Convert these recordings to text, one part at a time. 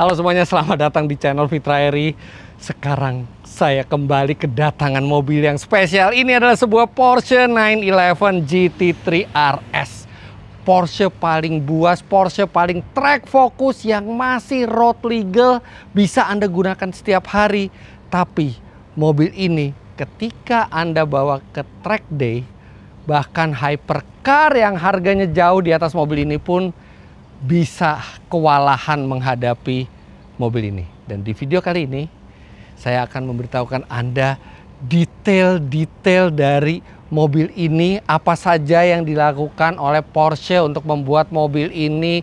Halo semuanya, selamat datang di channel Fitra Eri. Sekarang saya kembali kedatangan mobil yang spesial. Ini adalah sebuah Porsche 911 GT3 RS. Porsche paling buas, Porsche paling track focus yang masih road legal, bisa Anda gunakan setiap hari. Tapi mobil ini ketika Anda bawa ke track day, bahkan hypercar yang harganya jauh di atas mobil ini pun bisa kewalahan menghadapi mobil ini. Dan di video kali ini saya akan memberitahukan Anda detail-detail dari mobil ini, apa saja yang dilakukan oleh Porsche untuk membuat mobil ini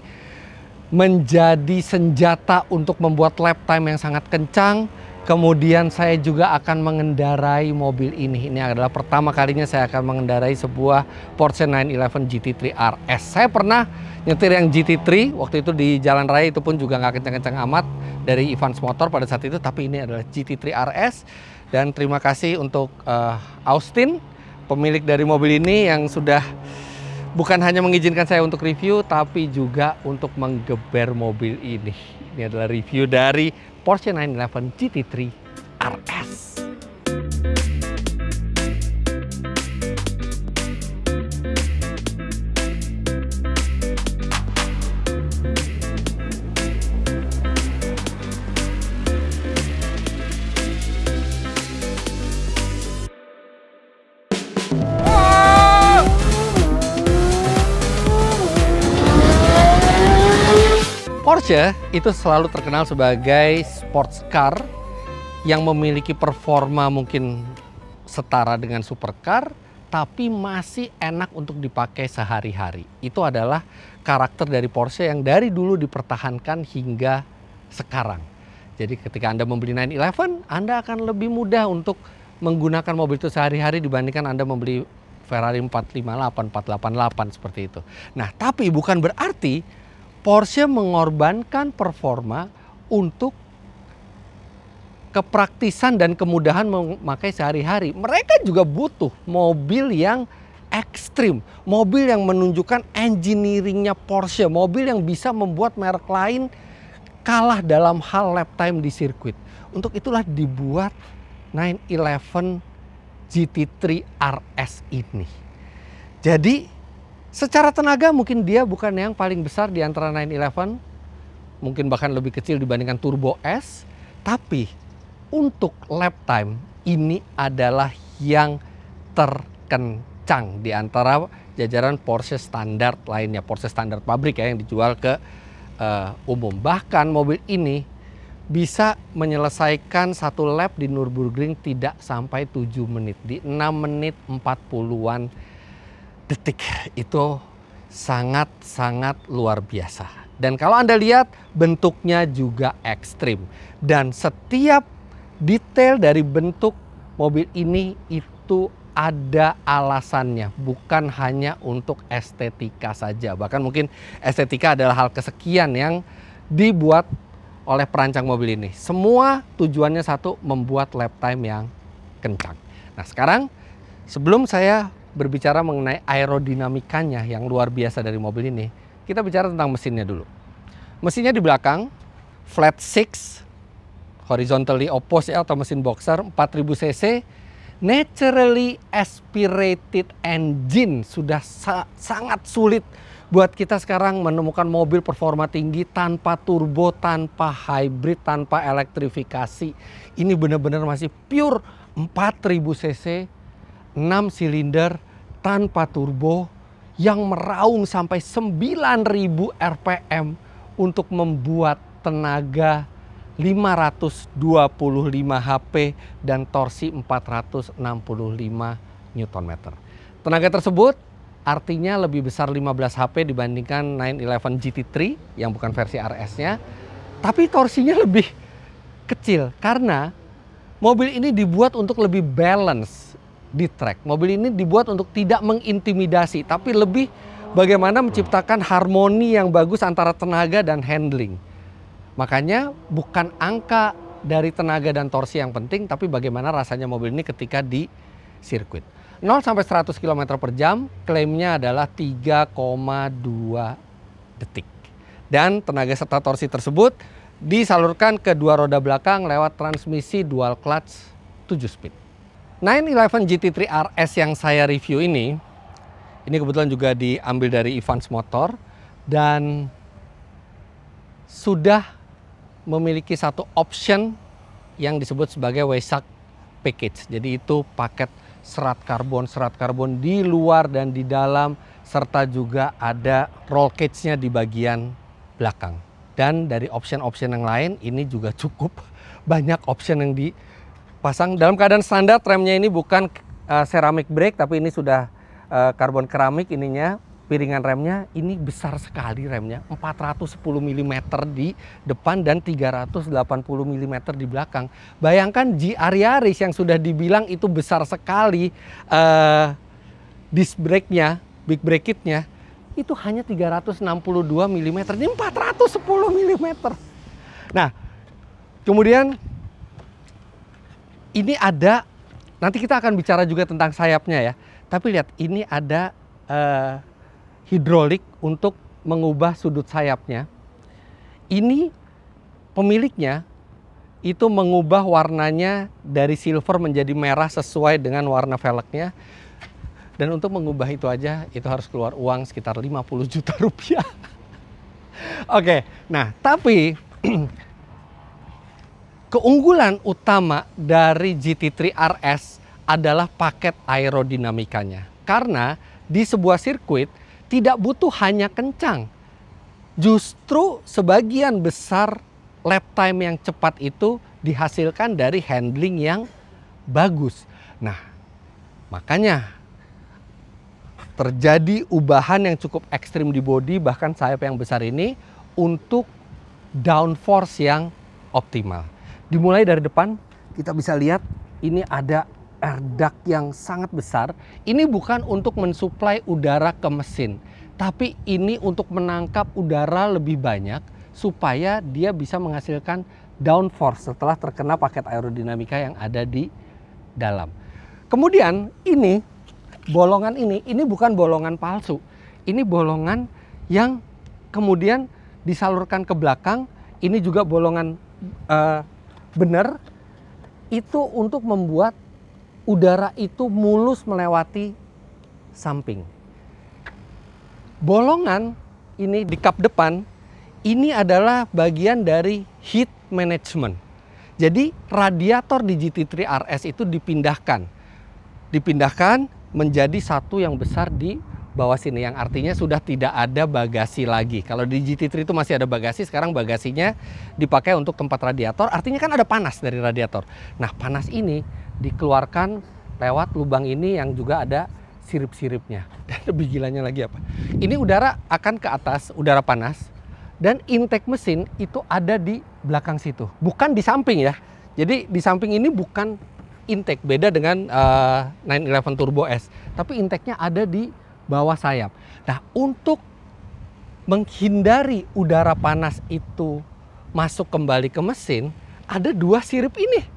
menjadi senjata untuk membuat lap time yang sangat kencang. Kemudian saya juga akan mengendarai mobil ini. Ini adalah pertama kalinya saya akan mengendarai sebuah Porsche 911 GT3 RS. Saya pernah nyetir yang GT3 waktu itu di jalan raya, itu pun juga nggak kencang-kencang amat, dari Evans Motor pada saat itu. Tapi ini adalah GT3 RS. Dan terima kasih untuk Austin, pemilik dari mobil ini, yang sudah bukan hanya mengizinkan saya untuk review, tapi juga untuk menggeber mobil ini. Ini adalah review dari Porsche 911 GT3 RS. Porsche itu selalu terkenal sebagai sports car yang memiliki performa mungkin setara dengan supercar, tapi masih enak untuk dipakai sehari-hari. Itu adalah karakter dari Porsche yang dari dulu dipertahankan hingga sekarang. Jadi ketika Anda membeli 911, Anda akan lebih mudah untuk menggunakan mobil itu sehari-hari dibandingkan Anda membeli Ferrari 458, 488 seperti itu. Nah, tapi bukan berarti Porsche mengorbankan performa untuk kepraktisan dan kemudahan memakai sehari-hari. Mereka juga butuh mobil yang ekstrim, mobil yang menunjukkan engineeringnya Porsche, mobil yang bisa membuat merek lain kalah dalam hal lap time di sirkuit. Untuk itulah dibuat 911 GT3 RS ini. Jadi secara tenaga mungkin dia bukan yang paling besar di antara 911, mungkin bahkan lebih kecil dibandingkan Turbo S, tapi untuk lap time ini adalah yang terkencang di antara jajaran Porsche standar lainnya, Porsche standar pabrik ya, yang dijual ke umum. Bahkan mobil ini bisa menyelesaikan satu lap di Nürburgring tidak sampai 7 menit, di 6 menit 40-an detik. Itu sangat-sangat luar biasa. Dan kalau Anda lihat, bentuknya juga ekstrim. Dan setiap detail dari bentuk mobil ini itu ada alasannya. Bukan hanya untuk estetika saja. Bahkan mungkin estetika adalah hal kesekian yang dibuat oleh perancang mobil ini. Semua tujuannya satu, membuat lap time yang kencang. Nah sekarang, sebelum saya berbicara mengenai aerodinamikanya yang luar biasa dari mobil ini, kita bicara tentang mesinnya dulu. Mesinnya di belakang, flat six, horizontally opposed ya, atau mesin boxer, 4000 cc, naturally aspirated engine. Sudah sangat sulit buat kita sekarang menemukan mobil performa tinggi tanpa turbo, tanpa hybrid, tanpa elektrifikasi. Ini benar-benar masih pure 4000 cc, 6 silinder, tanpa turbo, yang meraung sampai 9000 rpm untuk membuat tenaga 525 HP dan torsi 465 Nm. Tenaga tersebut artinya lebih besar 15 HP dibandingkan 911 GT3 yang bukan versi RS-nya, tapi torsinya lebih kecil karena mobil ini dibuat untuk lebih balance di track. Mobil ini dibuat untuk tidak mengintimidasi, tapi lebih bagaimana menciptakan harmoni yang bagus antara tenaga dan handling. Makanya bukan angka dari tenaga dan torsi yang penting, tapi bagaimana rasanya mobil ini ketika di sirkuit. 0 sampai 100 km per jam, klaimnya adalah 3,2 detik. Dan tenaga serta torsi tersebut disalurkan ke dua roda belakang lewat transmisi dual clutch 7 speed. 911 GT3 RS yang saya review ini kebetulan juga diambil dari Evans Motor dan sudah memiliki satu option yang disebut sebagai Weissach package. Jadi itu paket serat karbon di luar dan di dalam, serta juga ada roll cage-nya di bagian belakang. Dan dari option-option yang lain ini juga cukup banyak option yang dipasang. Dalam keadaan standar remnya ini bukan ceramic brake, tapi ini sudah karbon keramik ininya. Piringan remnya ini besar sekali remnya, 410 mm di depan dan 380 mm di belakang. Bayangkan GR Yaris yang sudah dibilang itu besar sekali disc brake-nya, big brake kit-nya, itu hanya 362 mm, ini 410 mm. Nah, kemudian ini ada, nanti kita akan bicara juga tentang sayapnya ya. Tapi lihat, ini ada hidrolik untuk mengubah sudut sayapnya. Ini pemiliknya itu mengubah warnanya dari silver menjadi merah sesuai dengan warna velgnya. Dan untuk mengubah itu aja itu harus keluar uang sekitar 50 juta rupiah. Oke, nah tapi keunggulan utama dari GT3 RS adalah paket aerodinamikanya. Karena di sebuah sirkuit tidak butuh hanya kencang. Justru sebagian besar lap time yang cepat itu dihasilkan dari handling yang bagus. Nah, makanya terjadi ubahan yang cukup ekstrim di bodi, bahkan sayap yang besar ini untuk downforce yang optimal. Dimulai dari depan, kita bisa lihat ini ada air duct yang sangat besar. Ini bukan untuk mensuplai udara ke mesin, tapi ini untuk menangkap udara lebih banyak supaya dia bisa menghasilkan downforce setelah terkena paket aerodinamika yang ada di dalam. Kemudian ini bolongan ini bukan bolongan palsu. Ini bolongan yang kemudian disalurkan ke belakang. Ini juga bolongan benar. Itu untuk membuat udara itu mulus melewati samping. Bolongan ini di kap depan, ini adalah bagian dari heat management. Jadi radiator di GT3 RS itu dipindahkan menjadi satu yang besar di bawah sini, yang artinya sudah tidak ada bagasi lagi. Kalau di GT3 itu masih ada bagasi, sekarang bagasinya dipakai untuk tempat radiator, artinya kan ada panas dari radiator. Nah, panas ini dikeluarkan lewat lubang ini yang juga ada sirip-siripnya. Dan lebih gilanya lagi apa? Ini udara akan ke atas, udara panas, dan intake mesin itu ada di belakang situ, bukan di samping ya. Jadi di samping ini bukan intake, beda dengan 911 Turbo S, tapi intake-nya ada di bawah sayap. Nah, untuk menghindari udara panas itu masuk kembali ke mesin, ada dua sirip ini.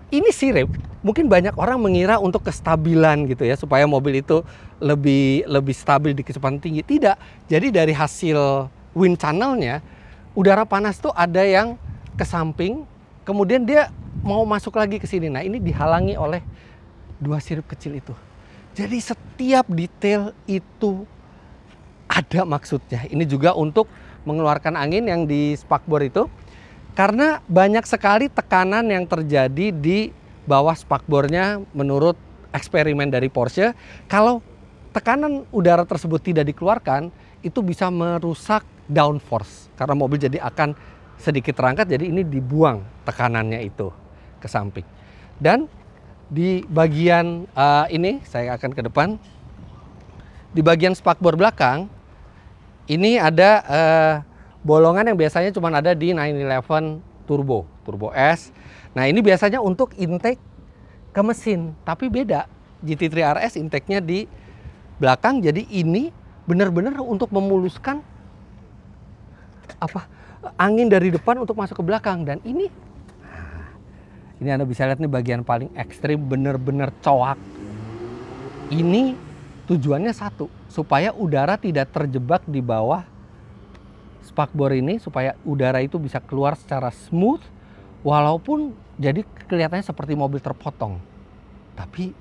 Ini sirip, mungkin banyak orang mengira untuk kestabilan gitu ya, supaya mobil itu lebih stabil di kecepatan tinggi. Tidak. Jadi dari hasil wind channelnya, udara panas tuh ada yang ke samping, kemudian dia mau masuk lagi ke sini. Nah, ini dihalangi oleh dua sirip kecil itu. Jadi setiap detail itu ada maksudnya. Ini juga untuk mengeluarkan angin yang di spakbor itu. Karena banyak sekali tekanan yang terjadi di bawah spakbornya menurut eksperimen dari Porsche. Kalau tekanan udara tersebut tidak dikeluarkan, itu bisa merusak downforce. Karena mobil jadi akan sedikit terangkat, jadi ini dibuang tekanannya itu ke samping. Dan di bagian ini, saya akan ke depan. Di bagian spakbor belakang, ini ada bolongan yang biasanya cuma ada di 911 Turbo S. Nah, ini biasanya untuk intake ke mesin, tapi beda. GT3 RS intake-nya di belakang, jadi ini benar-benar untuk memuluskan angin dari depan untuk masuk ke belakang. Dan ini Anda bisa lihat nih bagian paling ekstrim, benar-benar coak. Ini tujuannya satu, supaya udara tidak terjebak di bawah spakbor ini supaya udara itu bisa keluar secara smooth, walaupun jadi kelihatannya seperti mobil terpotong, tapi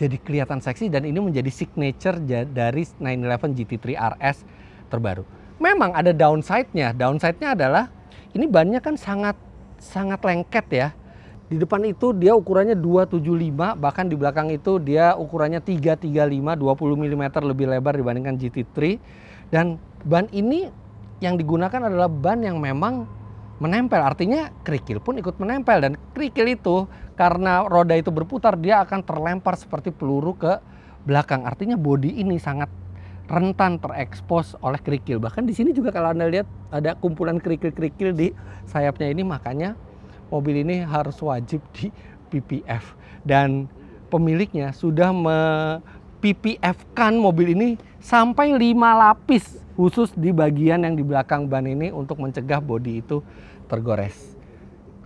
jadi kelihatan seksi, dan ini menjadi signature dari 911 GT3 RS terbaru. Memang ada downside-nya. Downside-nya adalah ini bannya kan sangat lengket ya. Di depan itu dia ukurannya 275, bahkan di belakang itu dia ukurannya 335, 20 mm lebih lebar dibandingkan GT3. Dan ban ini yang digunakan adalah ban yang memang menempel, artinya kerikil pun ikut menempel, dan kerikil itu karena roda itu berputar dia akan terlempar seperti peluru ke belakang. Artinya bodi ini sangat rentan terekspos oleh kerikil. Bahkan di sini juga kalau Anda lihat ada kumpulan kerikil-kerikil di sayapnya ini, makanya mobil ini harus wajib di PPF, dan pemiliknya sudah PPF-kan mobil ini sampai 5 lapis khusus di bagian yang di belakang ban ini untuk mencegah bodi itu tergores.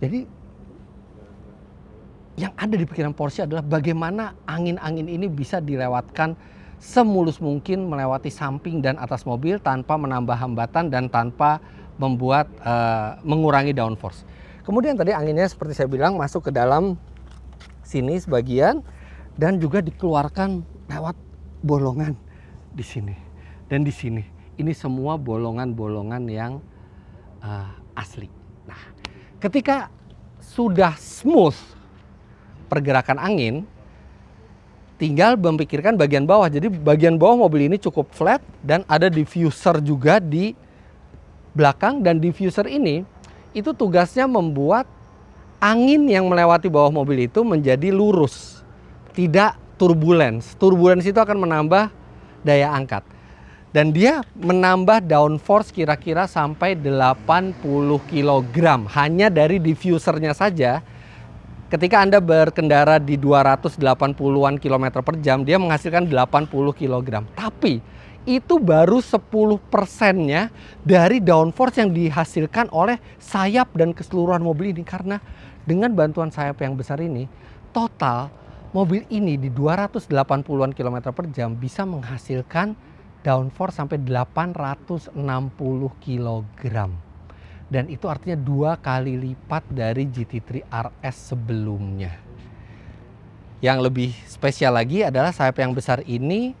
Jadi yang ada di pikiran Porsche adalah bagaimana angin-angin ini bisa dilewatkan semulus mungkin melewati samping dan atas mobil tanpa menambah hambatan dan tanpa membuat mengurangi downforce. Kemudian tadi anginnya seperti saya bilang masuk ke dalam sini sebagian dan juga dikeluarkan lewat bolongan di sini dan di sini. Ini semua bolongan-bolongan yang asli. Nah, ketika sudah smooth pergerakan angin, tinggal memikirkan bagian bawah. Jadi bagian bawah mobil ini cukup flat dan ada diffuser juga di belakang, dan diffuser ini itu tugasnya membuat angin yang melewati bawah mobil itu menjadi lurus, tidak turbulence. Turbulence itu akan menambah daya angkat. Dan dia menambah downforce kira-kira sampai 80 kg hanya dari diffusernya saja. Ketika Anda berkendara di 280-an km per jam, dia menghasilkan 80 kg. Tapi itu baru 10%-nya dari downforce yang dihasilkan oleh sayap dan keseluruhan mobil ini. Karena dengan bantuan sayap yang besar ini, total mobil ini di 280-an km per jam bisa menghasilkan downforce sampai 860 kg. Dan itu artinya 2 kali lipat dari GT3 RS sebelumnya. Yang lebih spesial lagi adalah sayap yang besar ini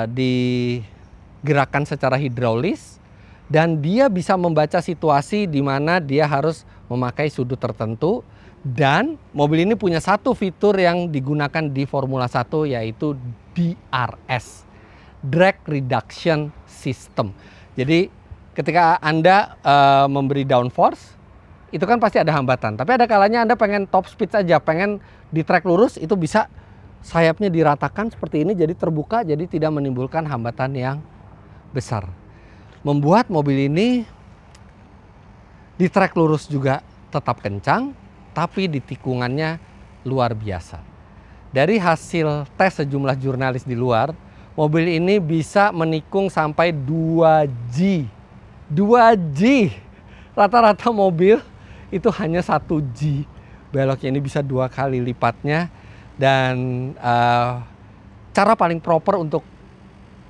digerakkan secara hidraulis, dan dia bisa membaca situasi di mana dia harus memakai sudut tertentu. Dan mobil ini punya satu fitur yang digunakan di Formula 1, yaitu DRS, Drag Reduction System. Jadi ketika Anda memberi downforce, itu kan pasti ada hambatan. Tapi ada kalanya Anda pengen top speed saja, pengen di track lurus, itu bisa sayapnya diratakan seperti ini, jadi terbuka, jadi tidak menimbulkan hambatan yang besar. Membuat mobil ini di track lurus juga tetap kencang, tapi di tikungannya luar biasa. Dari hasil tes sejumlah jurnalis di luar, mobil ini bisa menikung sampai 2G. 2G. Rata-rata mobil itu hanya 1G. Beloknya ini bisa 2 kali lipatnya. Dan cara paling proper untuk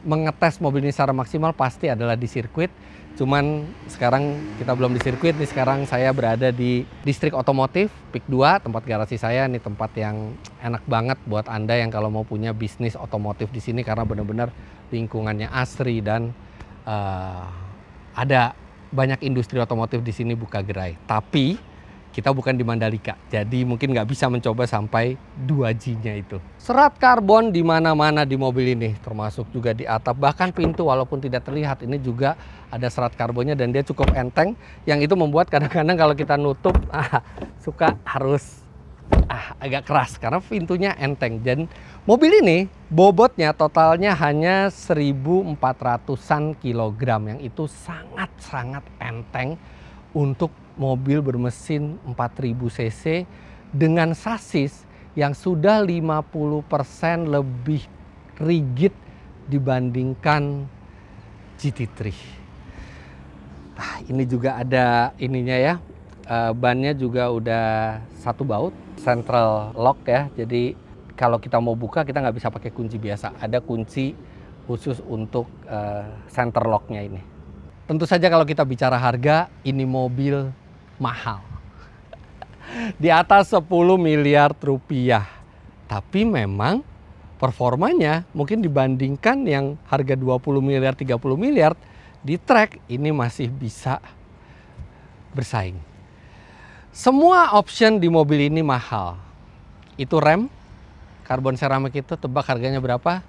mengetes mobil ini secara maksimal pasti adalah di sirkuit. Cuman sekarang kita belum di sirkuit nih, sekarang saya berada di distrik otomotif PIK 2, tempat garasi saya. Ini tempat yang enak banget buat Anda yang kalau mau punya bisnis otomotif di sini, karena benar-benar lingkungannya asri dan ada banyak industri otomotif di sini buka gerai. Tapi kita bukan di Mandalika, jadi mungkin nggak bisa mencoba sampai 2G-nya itu. Serat karbon di mana-mana di mobil ini, termasuk juga di atap, bahkan pintu walaupun tidak terlihat ini juga ada serat karbonnya, dan dia cukup enteng. Yang itu membuat kadang-kadang kalau kita nutup suka harus agak keras karena pintunya enteng. Dan mobil ini bobotnya totalnya hanya 1.400-an kilogram, yang itu sangat-sangat enteng untuk mobil bermesin 4000 cc dengan sasis yang sudah 50% lebih rigid dibandingkan GT3. Nah, ini juga ada ininya ya, bannya juga udah satu baut, central lock ya. Jadi kalau kita mau buka kita nggak bisa pakai kunci biasa, ada kunci khusus untuk center locknya ini. Tentu saja kalau kita bicara harga, ini mobil mahal. Di atas 10 miliar rupiah. Tapi memang performanya mungkin dibandingkan yang harga 20 miliar, 30 miliar, di track ini masih bisa bersaing. Semua option di mobil ini mahal. Itu rem, karbon seramik itu tebak harganya berapa?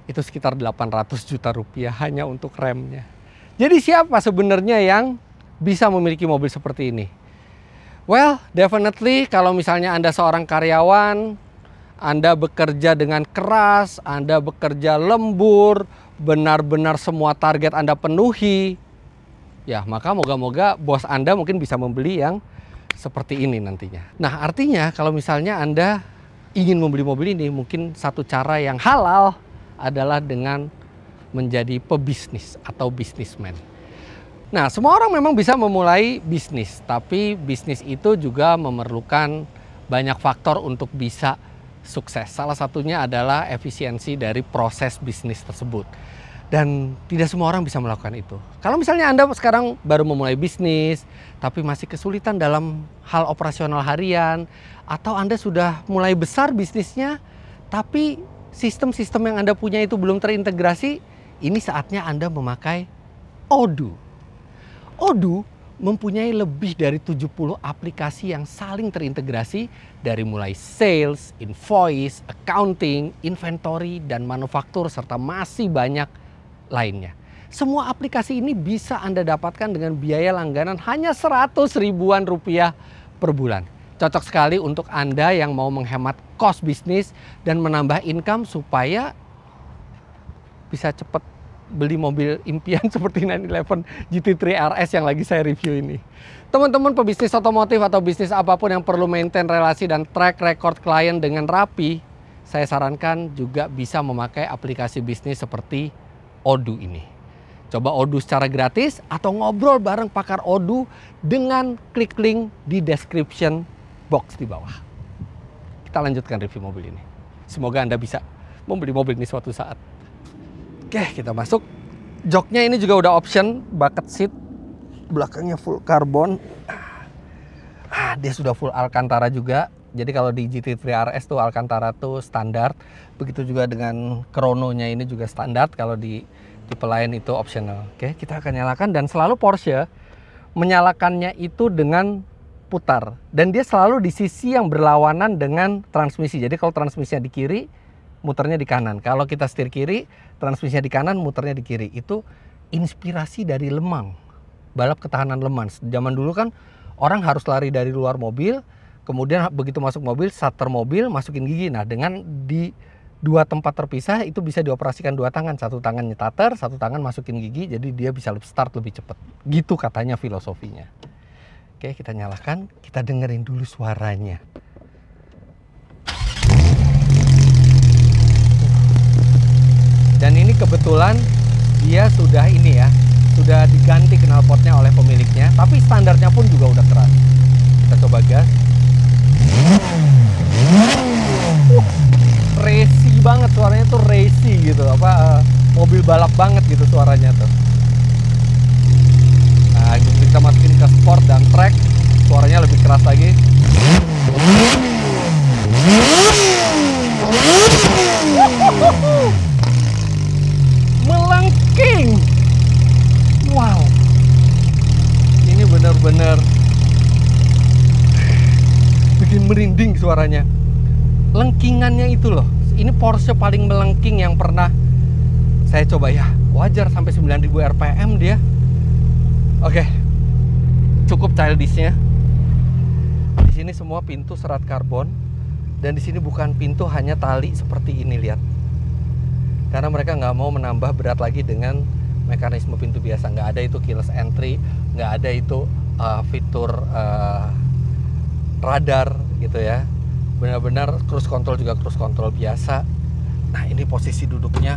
Itu sekitar 800 juta rupiah hanya untuk remnya. Jadi siapa sebenarnya yang bisa memiliki mobil seperti ini? Well, definitely kalau misalnya Anda seorang karyawan, Anda bekerja dengan keras, Anda bekerja lembur, benar-benar semua target Anda penuhi, ya maka moga-moga bos Anda mungkin bisa membeli yang seperti ini nantinya. Nah, artinya kalau misalnya Anda ingin membeli mobil ini, mungkin satu cara yang halal adalah dengan menjadi pebisnis atau bisnismen. Nah, semua orang memang bisa memulai bisnis, tapi bisnis itu juga memerlukan banyak faktor untuk bisa sukses. Salah satunya adalah efisiensi dari proses bisnis tersebut. Dan tidak semua orang bisa melakukan itu. Kalau misalnya Anda sekarang baru memulai bisnis, tapi masih kesulitan dalam hal operasional harian, atau Anda sudah mulai besar bisnisnya, tapi sistem-sistem yang Anda punya itu belum terintegrasi, ini saatnya Anda memakai Odoo. Odoo mempunyai lebih dari 70 aplikasi yang saling terintegrasi dari mulai sales, invoice, accounting, inventory, dan manufaktur, serta masih banyak lainnya. Semua aplikasi ini bisa Anda dapatkan dengan biaya langganan hanya 100 ribuan rupiah per bulan. Cocok sekali untuk Anda yang mau menghemat cost bisnis dan menambah income supaya bisa cepat beli mobil impian seperti 911 GT3 RS yang lagi saya review ini. Teman-teman pebisnis otomotif atau bisnis apapun yang perlu maintain relasi dan track record klien dengan rapi, saya sarankan juga bisa memakai aplikasi bisnis seperti Odoo ini. Coba Odoo secara gratis atau ngobrol bareng pakar Odoo dengan klik link di description box di bawah. Kita lanjutkan review mobil ini. Semoga Anda bisa membeli mobil ini suatu saat. Oke, kita masuk. Joknya ini juga udah option bucket seat. Belakangnya full karbon. Dia sudah full Alcantara juga. Jadi kalau di GT3 RS tuh Alcantara tuh standar. Begitu juga dengan Chrono-nya ini juga standar. Kalau di tipe lain itu optional. Oke, kita akan nyalakan, dan selalu Porsche menyalakannya itu dengan putar. Dan dia selalu di sisi yang berlawanan dengan transmisi. Jadi kalau transmisinya di kiri, muternya di kanan. Kalau kita setir kiri, transmisinya di kanan, muternya di kiri. Itu inspirasi dari Le Mans, balap ketahanan Le Mans. Zaman dulu kan orang harus lari dari luar mobil, kemudian begitu masuk mobil, starter mobil, masukin gigi. Nah, dengan di dua tempat terpisah itu bisa dioperasikan dua tangan. Satu tangan nyetater, satu tangan masukin gigi, jadi dia bisa start lebih cepat. Gitu katanya filosofinya. Oke, kita nyalakan, kita dengerin dulu suaranya. Dan ini kebetulan dia sudah ini ya, sudah diganti knalpotnya oleh pemiliknya, tapi standarnya pun juga udah keras. Kita coba gas. Racy banget suaranya tuh, racy gitu, mobil balap banget gitu suaranya tuh. Nah, kita masukin ke sport dan track, suaranya lebih keras lagi. Melengking. Wow, ini benar-benar bikin merinding suaranya. Lengkingannya itu loh, ini Porsche paling melengking yang pernah saya coba ya. Wajar sampai 9000 rpm dia. Oke, cukup childishnya. Di sini semua pintu serat karbon, dan di sini bukan pintu, hanya tali seperti ini, lihat. Karena mereka nggak mau menambah berat lagi dengan mekanisme pintu biasa. Nggak ada itu keyless entry, nggak ada itu fitur radar gitu ya. Benar-benar cruise control juga cruise control biasa. Nah, ini posisi duduknya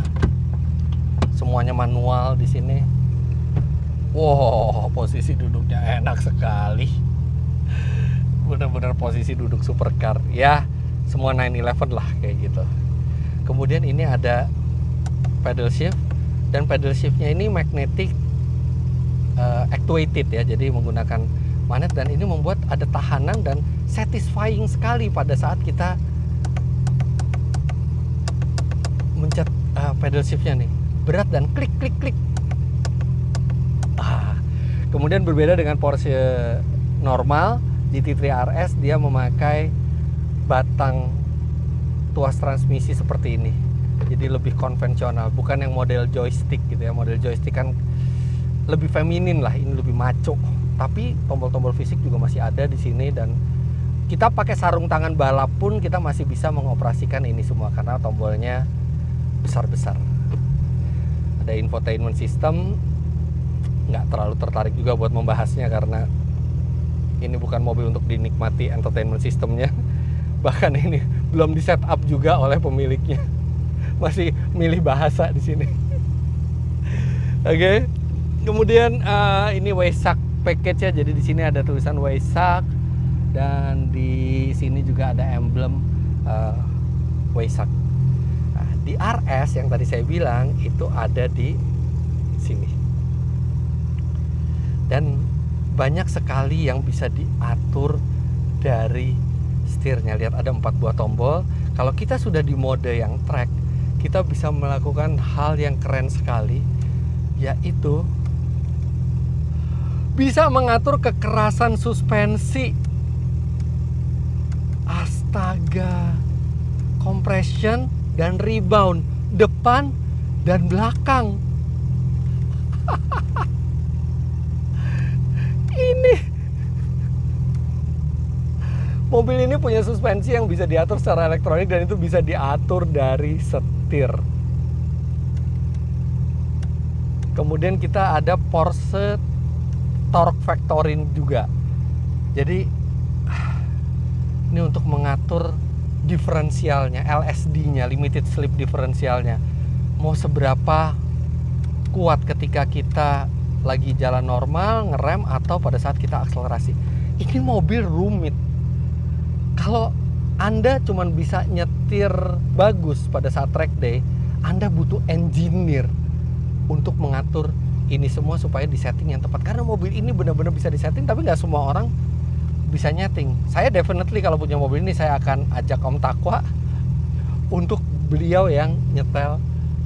semuanya manual di sini. Wow, posisi duduknya enak sekali. Benar-benar posisi duduk supercar ya, semua 911 lah kayak gitu. Kemudian ini ada pedal shift, dan pedal shiftnya ini magnetic actuated ya, jadi menggunakan magnet, dan ini membuat ada tahanan dan satisfying sekali pada saat kita mencet pedal shiftnya nih, berat dan klik klik klik. Kemudian berbeda dengan Porsche normal GT3 RS, dia memakai batang tuas transmisi seperti ini, jadi lebih konvensional, bukan yang model joystick gitu ya. Model joystick kan lebih feminin lah, ini lebih maco. Tapi tombol-tombol fisik juga masih ada di sini, dan kita pakai sarung tangan balap pun kita masih bisa mengoperasikan ini semua karena tombolnya besar-besar. Ada infotainment system, nggak terlalu tertarik juga buat membahasnya karena ini bukan mobil untuk dinikmati entertainment systemnya. Bahkan ini belum di setup juga oleh pemiliknya, masih milih bahasa di sini. Oke. Kemudian ini Weissach package ya, jadi di sini ada tulisan Weissach dan di sini juga ada emblem Weissach. Nah, di RS yang tadi saya bilang itu ada di sini. Dan banyak sekali yang bisa diatur dari setirnya. Lihat ada 4 buah tombol. Kalau kita sudah di mode yang track, kita bisa melakukan hal yang keren sekali, yaitu bisa mengatur kekerasan suspensi. Astaga. Compression dan rebound, depan dan belakang. Ini mobil ini punya suspensi yang bisa diatur secara elektronik, dan itu bisa diatur dari setir. Kemudian kita ada Porsche Torque Vectoring juga. Jadi ini untuk mengatur diferensialnya, LSD-nya, limited slip diferensialnya. Mau seberapa kuat ketika kita lagi jalan normal, ngerem, atau pada saat kita akselerasi. Ini mobil rumit. Kalau Anda cuma bisa nyetir bagus pada saat track day, Anda butuh engineer untuk mengatur ini semua supaya disetting yang tepat. Karena mobil ini benar-benar bisa disetting, tapi nggak semua orang bisa nyeting. Saya definitely kalau punya mobil ini, saya akan ajak Om Takwa untuk beliau yang nyetel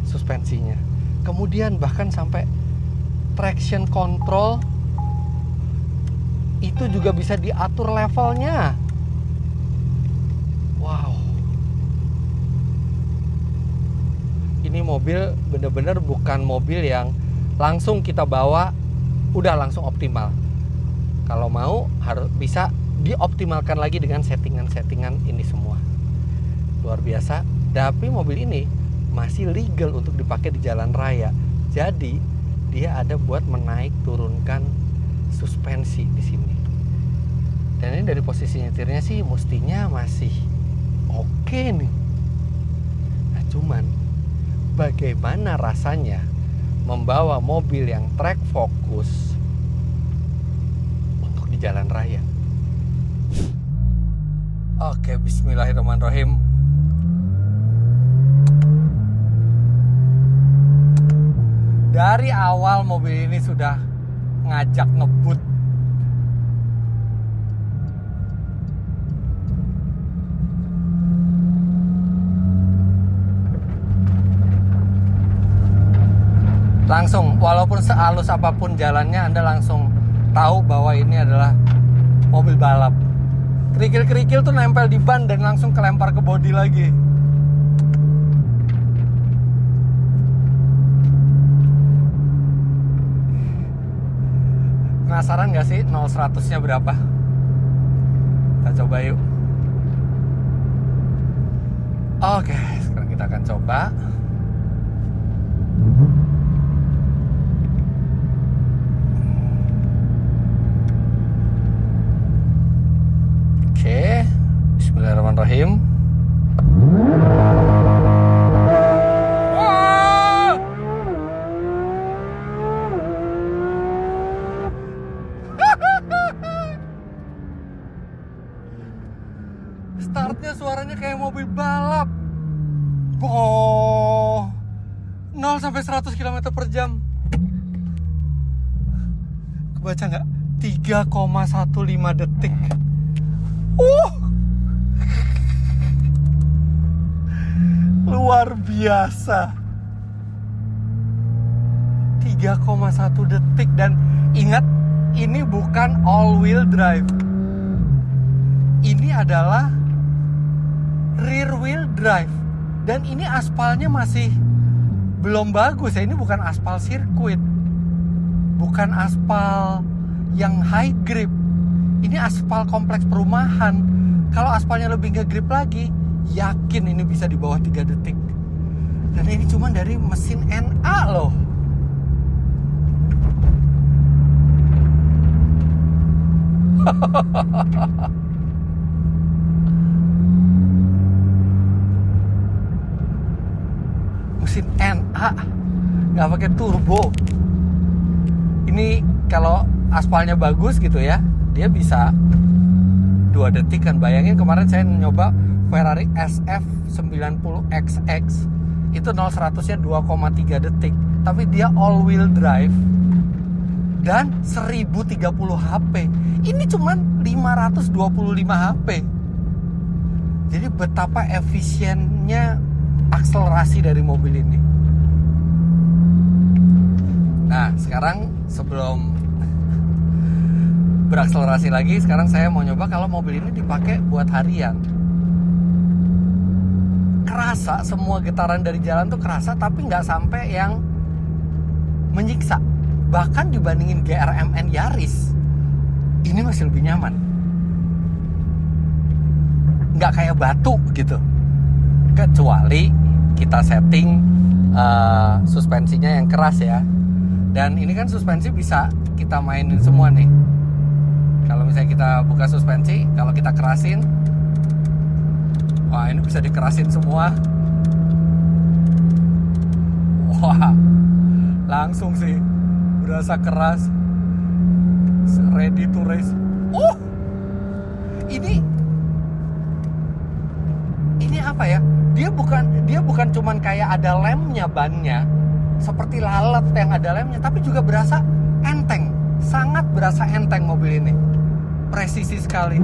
suspensinya. Kemudian bahkan sampai traction control itu juga bisa diatur levelnya. Wow, ini mobil bener-bener bukan mobil yang langsung kita bawa udah langsung optimal. Kalau mau harus bisa dioptimalkan lagi dengan settingan-settingan ini semua. Luar biasa. Tapi mobil ini masih legal untuk dipakai di jalan raya. Jadi dia ada buat menaik turunkan suspensi di sini. Dan ini dari posisi nyetirnya sih mestinya masih oke nih. Nah, cuman bagaimana rasanya membawa mobil yang track focus untuk di jalan raya? Oke, bismillahirrahmanirrahim. Dari awal mobil ini sudah ngajak ngebut. Langsung, walaupun sehalus apapun jalannya, Anda langsung tahu bahwa ini adalah mobil balap. Kerikil-kerikil tuh nempel di ban dan langsung kelempar ke bodi lagi. Penasaran gak sih 0-100-nya berapa? Kita coba yuk. Oke, sekarang kita akan coba. Oke, bismillahirrahmanirrahim. Startnya suaranya kayak mobil balap. Boh, 0 sampai 100 km per jam. Baca nggak? 3,15 detik. Luar biasa. 3,1 detik. Dan ingat, ini bukan all wheel drive. Ini adalah rear wheel drive. Dan ini aspalnya masih belum bagus ya. Ini bukan aspal sirkuit, bukan aspal yang high grip. Ini aspal kompleks perumahan. Kalau aspalnya lebih nge-grip lagi, yakin ini bisa di bawah 3 detik. Dan ini cuma dari mesin NA loh. Mesin NA, nggak pakai turbo. Ini kalau aspalnya bagus gitu ya, dia bisa 2 detik kan. Bayangin kemarin saya nyoba Ferrari SF90XX, itu 0-100-nya 2,3 detik. Tapi dia all wheel drive dan 1030 HP. Ini cuman 525 HP. Jadi betapa efisiennya akselerasi dari mobil ini. Nah, sekarang sebelum berakselerasi lagi, sekarang saya mau nyoba kalau mobil ini dipakai buat harian. Kerasa semua getaran dari jalan tuh kerasa, tapi nggak sampai yang menyiksa. Bahkan dibandingin GR-MN Yaris, ini masih lebih nyaman. Nggak kayak batu gitu. Kecuali kita setting suspensinya yang keras ya. Dan ini kan suspensi bisa kita mainin semua nih. Kalau misalnya kita buka suspensi, kalau kita kerasin, wah ini bisa dikerasin semua. Wah, langsung sih berasa keras. Ready to race. Ini apa ya? Dia bukan cuman kayak ada lemnya bannya, seperti lalat yang ada lemnya, tapi juga berasa enteng. Sangat berasa enteng mobil ini. Presisi sekali.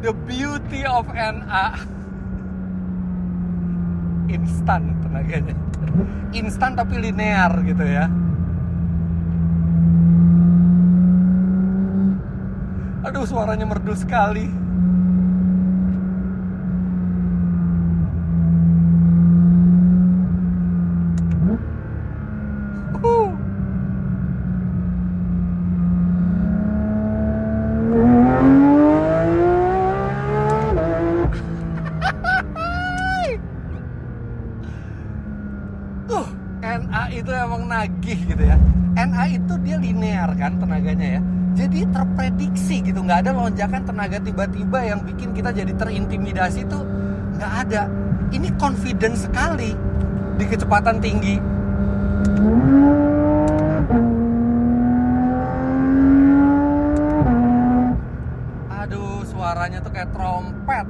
The beauty of NA. Instan tenaganya. Instan tapi linear gitu ya. Aduh, suaranya merdu sekali. NA itu emang nagih gitu ya. NA itu dia linear kan tenaganya ya. Jadi terprediksi gitu, nggak ada lonjakan tenaga tiba-tiba yang bikin kita jadi terintimidasi tuh nggak ada. Ini confident sekali di kecepatan tinggi. Aduh, suaranya tuh kayak trompet.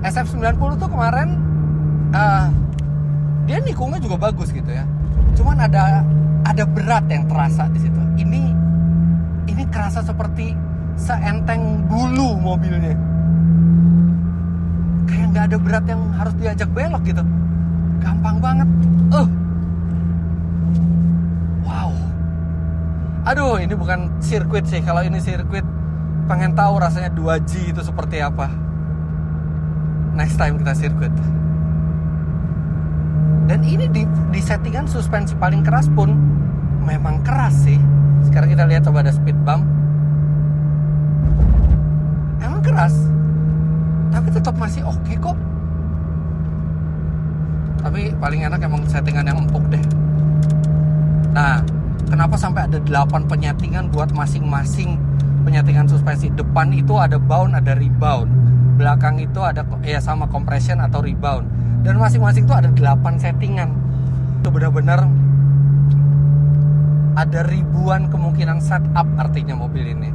SF90 tuh kemarin dia nikungnya juga bagus gitu ya. Cuman ada berat yang terasa di situ. Ini kerasa seperti seenteng dulu mobilnya. Kayak nggak ada berat yang harus diajak belok gitu. Gampang banget. Wow. Aduh, ini bukan sirkuit sih. Kalau ini sirkuit, pengen tahu rasanya 2G itu seperti apa. Next time kita sirkuit. Dan ini di settingan suspensi paling keras pun memang keras sih. Sekarang kita lihat, coba ada speed bump. Emang keras, tapi tetap masih oke kok. Tapi paling enak emang settingan yang empuk deh. Nah, kenapa sampai ada 8 penyetingan buat masing-masing penyetingan suspensi? Depan itu ada bound, ada rebound. Belakang itu ada sama compression atau rebound. Dan masing-masing itu ada 8 settingan. itu benar-benar ada ribuan kemungkinan setup artinya mobil ini.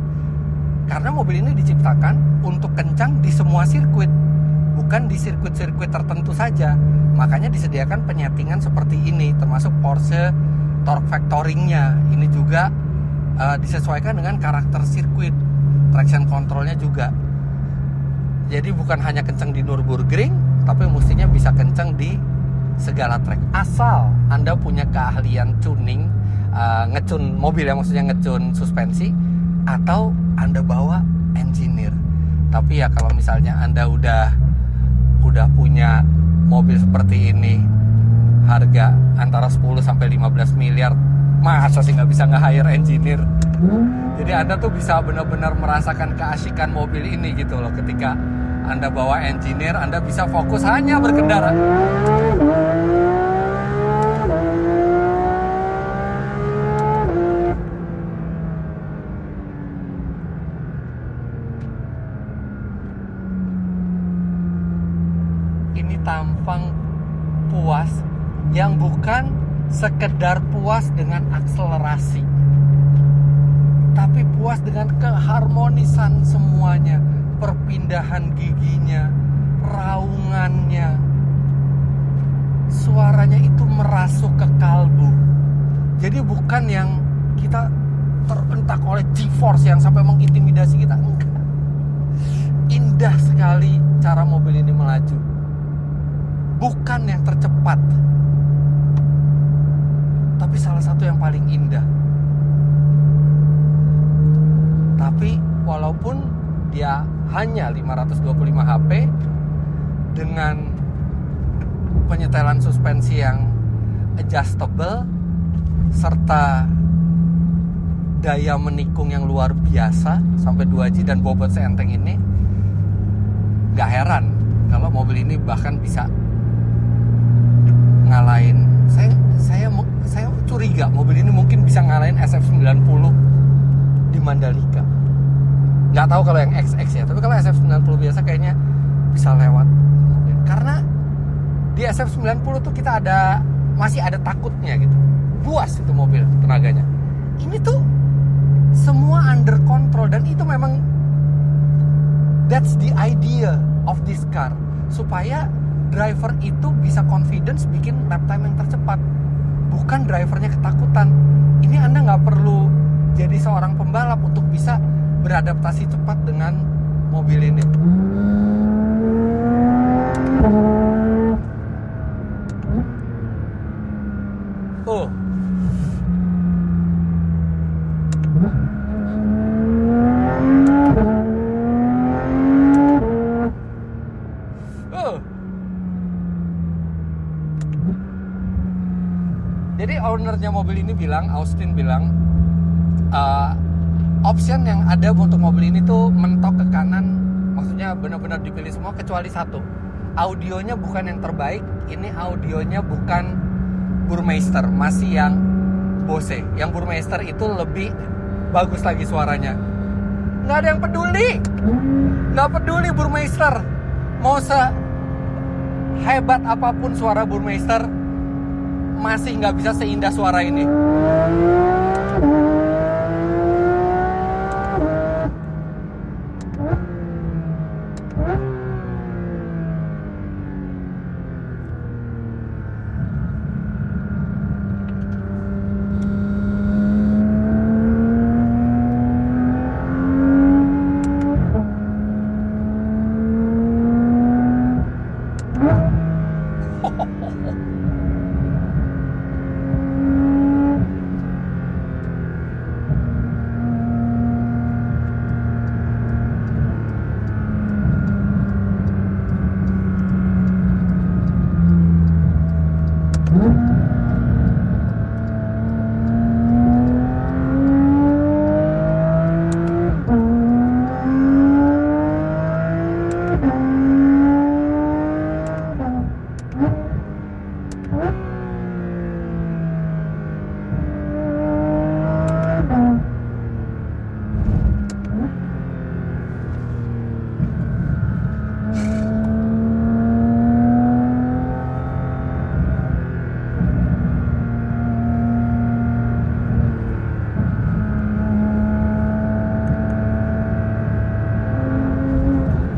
Karena mobil ini diciptakan untuk kencang di semua sirkuit, bukan di sirkuit-sirkuit tertentu saja. Makanya disediakan penyetingan seperti ini, termasuk Porsche torque vectoringnya. Ini juga disesuaikan dengan karakter sirkuit, traction controlnya juga. Jadi bukan hanya kencang di Nürburgring, tapi mestinya bisa kencang di segala track. Asal Anda punya keahlian tuning, ngecun mobil ya, maksudnya ngecun suspensi, atau Anda bawa engineer. Tapi ya kalau misalnya Anda udah punya mobil seperti ini, harga antara 10 sampai 15 miliar, masa sih nggak bisa nge-hire engineer? Jadi Anda tuh bisa benar-benar merasakan keasikan mobil ini gitu loh. Ketika Anda bawa engineer, Anda bisa fokus hanya berkendara. Ini tampang puas yang bukan sekedar puas dengan akselerasi, tapi puas dengan keharmonisan semuanya, perpindahan giginya, raungannya, suaranya itu merasuk ke kalbu. Jadi bukan yang kita terbentak oleh G-force yang sampai mengintimidasi kita, enggak. Indah sekali cara mobil ini melaju. Bukan yang tercepat, tapi salah satu yang paling indah. Tapi walaupun dia hanya 525 HP dengan penyetelan suspensi yang adjustable serta daya menikung yang luar biasa sampai 2J dan bobot seenteng ini, gak heran kalau mobil ini bahkan bisa ngalahin, saya curiga mobil ini mungkin bisa ngalahin SF90 di Mandalika. Nggak tahu kalau yang XX ya, tapi kalau SF90 biasa kayaknya bisa lewat. Karena di SF90 tuh kita masih ada takutnya gitu. Buas itu mobil tenaganya. Ini tuh semua under control, dan itu memang that's the idea of this car, supaya driver itu bisa confidence bikin lap time yang tercepat, bukan drivernya ketakutan. Ini Anda nggak perlu jadi seorang pembalap untuk bisa beradaptasi cepat dengan mobil ini. Oh, jadi ownernya mobil ini bilang, Austin bilang, option yang ada untuk mobil ini tuh mentok ke kanan, maksudnya benar-benar dipilih semua kecuali satu. Audionya bukan yang terbaik, ini audionya bukan Burmeister, masih yang Bose. Yang Burmeister itu lebih bagus lagi suaranya. Nggak ada yang peduli, nggak peduli Burmeister. Mau sehebat apapun suara Burmeister, masih nggak bisa seindah suara ini.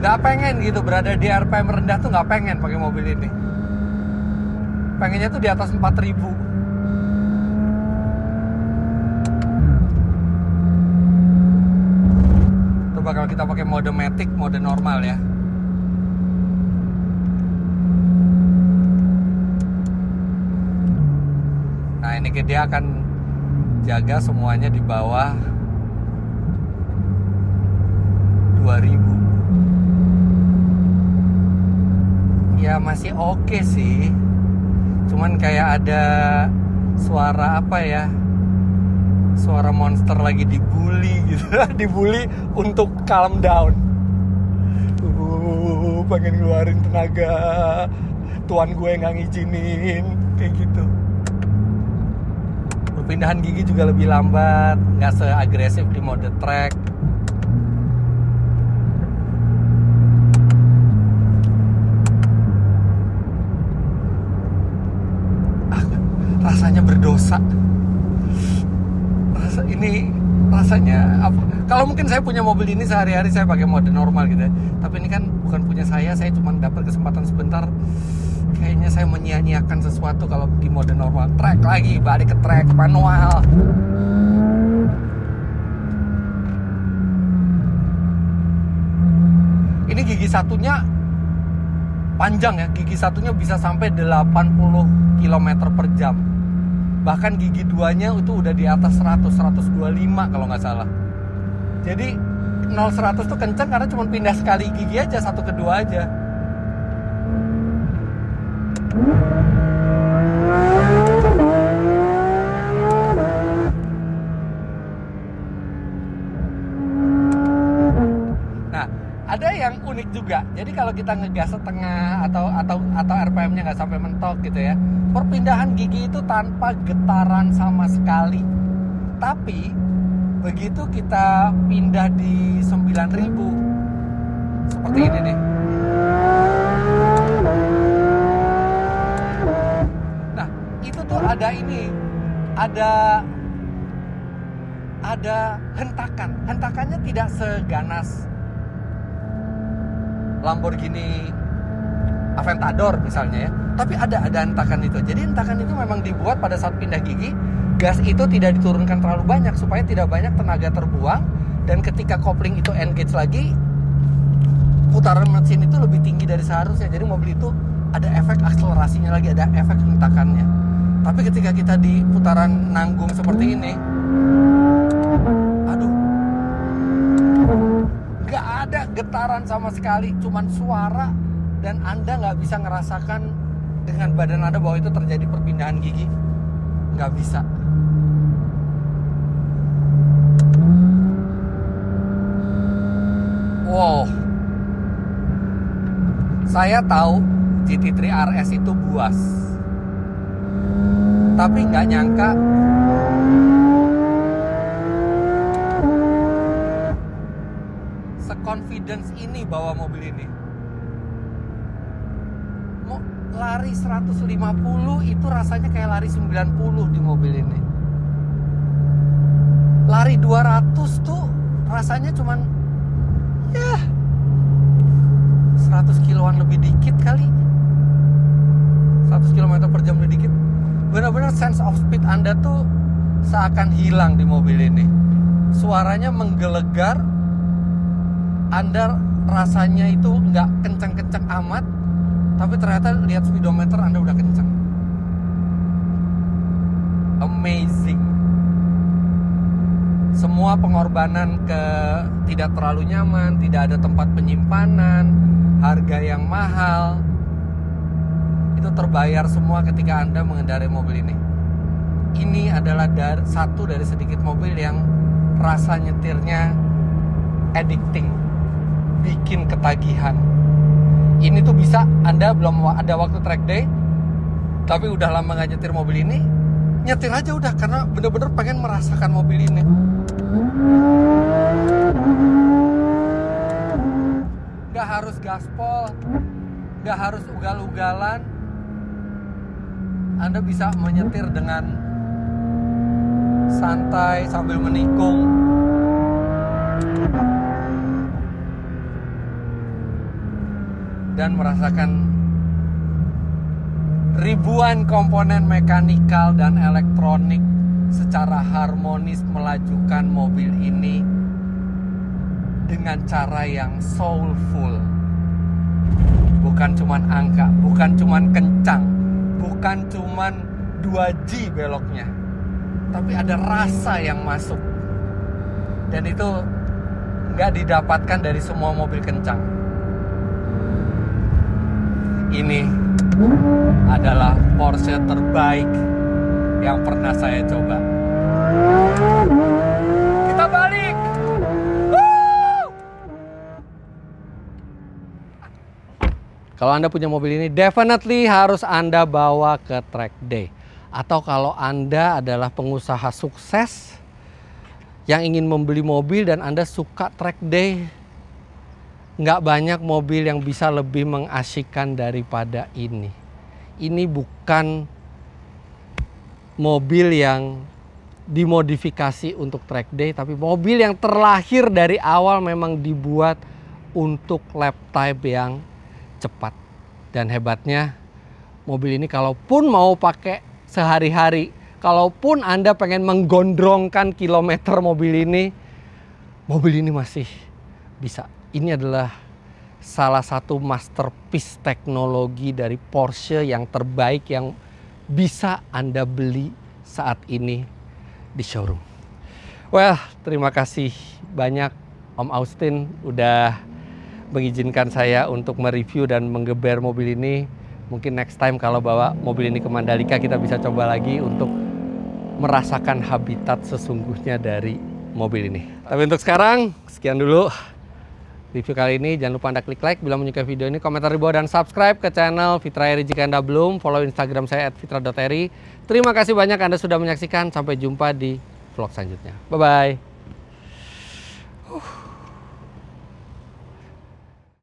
Nggak pengen gitu berada di RPM rendah tuh, nggak pengen pakai mobil ini. Pengennya tuh di atas 4000. Coba kalau kita pakai mode matic, mode normal ya. Nah ini dia akan jaga semuanya di bawah 2000. Ya masih oke sih, cuman kayak ada suara apa ya, suara monster lagi dibully gitu. Dibully untuk calm down. Pengen ngeluarin tenaga, tuan gue nggak ngizinin, kayak gitu. Perpindahan gigi juga lebih lambat, nggak seagresif di mode track. Rasanya berdosa. Rasanya apa? Kalau mungkin saya punya mobil ini sehari-hari saya pakai mode normal gitu ya. Tapi ini kan bukan punya saya cuma dapat kesempatan sebentar. Kayaknya saya menyia-nyiakan sesuatu kalau di mode normal. Track lagi, balik ke track manual. Ini gigi satunya panjang ya, gigi satunya bisa sampai 80 km per jam. Bahkan gigi duanya itu udah di atas 125 kalau nggak salah. Jadi 0-100 tuh kenceng karena cuma pindah sekali gigi aja, satu ke dua aja. Nah, ada yang unik juga. Jadi kalau kita ngegas setengah atau RPM-nya nggak sampai mentok gitu ya, perpindahan gigi itu tanpa getaran sama sekali. Tapi begitu kita pindah di 9000 seperti ini nih. Nah, itu tuh ada hentakan. Hentakannya tidak seganas Lamborghini Aventador misalnya ya, tapi ada hentakan itu. Jadi hentakan itu memang dibuat pada saat pindah gigi, gas itu tidak diturunkan terlalu banyak supaya tidak banyak tenaga terbuang, dan ketika kopling itu engage lagi, putaran mesin itu lebih tinggi dari seharusnya. Jadi mobil itu ada efek akselerasinya lagi, ada efek hentakannya. Tapi ketika kita di putaran nanggung seperti ini, aduh, nggak ada getaran sama sekali, cuman suara, dan Anda nggak bisa ngerasakan dengan badan Anda bahwa itu terjadi perpindahan gigi. Nggak bisa. Wow. Saya tahu GT3 RS itu buas, tapi nggak nyangka se-confidence ini bawa mobil ini. Mau lari 150 itu rasanya kayak lari 90 di mobil ini. Lari 200 tuh rasanya cuman ya 100 kiloan lebih dikit kali. 100 km per jam lebih dikit. Benar-benar sense of speed Anda tuh seakan hilang di mobil ini. Suaranya menggelegar. Anda rasanya itu nggak kencang-kencang amat, tapi ternyata lihat speedometer Anda udah kencang. Amazing. Semua pengorbanan ke tidak terlalu nyaman, tidak ada tempat penyimpanan, harga yang mahal, itu terbayar semua ketika Anda mengendarai mobil ini. Ini adalah satu dari sedikit mobil yang rasa nyetirnya addicting, bikin ketagihan. Ini tuh bisa Anda belum ada waktu track day, tapi udah lama gak nyetir mobil ini, nyetir aja udah, karena bener-bener pengen merasakan mobil ini. Gak harus gaspol, gak harus ugal-ugalan. Anda bisa menyetir dengan santai sambil menikung. dan merasakan ribuan komponen mekanikal dan elektronik secara harmonis melajukan mobil ini dengan cara yang soulful. Bukan cuman angka, bukan cuman kencang, bukan cuman 2G beloknya, tapi ada rasa yang masuk. Dan itu nggak didapatkan dari semua mobil kencang. Ini adalah Porsche terbaik yang pernah saya coba. Kita balik. Kalau Anda punya mobil ini, definitely harus Anda bawa ke track day. Atau kalau Anda adalah pengusaha sukses yang ingin membeli mobil dan Anda suka track day, nggak banyak mobil yang bisa lebih mengasyikkan daripada ini. Ini bukan mobil yang dimodifikasi untuk track day, tapi mobil yang terlahir dari awal memang dibuat untuk lap time yang cepat. Dan hebatnya mobil ini kalaupun mau pakai sehari-hari, kalaupun Anda pengen menggondrongkan kilometer mobil ini masih bisa. Ini adalah salah satu masterpiece teknologi dari Porsche yang terbaik yang bisa Anda beli saat ini di showroom. Well, terima kasih banyak Om Austin udah mengizinkan saya untuk mereview dan menggeber mobil ini. Mungkin next time kalau bawa mobil ini ke Mandalika kita bisa coba lagi untuk merasakan habitat sesungguhnya dari mobil ini. Tapi untuk sekarang, sekian dulu review kali ini. Jangan lupa Anda klik like bila menyukai video ini, komentar di bawah, dan subscribe ke channel Fitra Eri jika Anda belum. Follow Instagram saya @fitra.eri. Terima kasih banyak Anda sudah menyaksikan. Sampai jumpa di vlog selanjutnya. Bye-bye.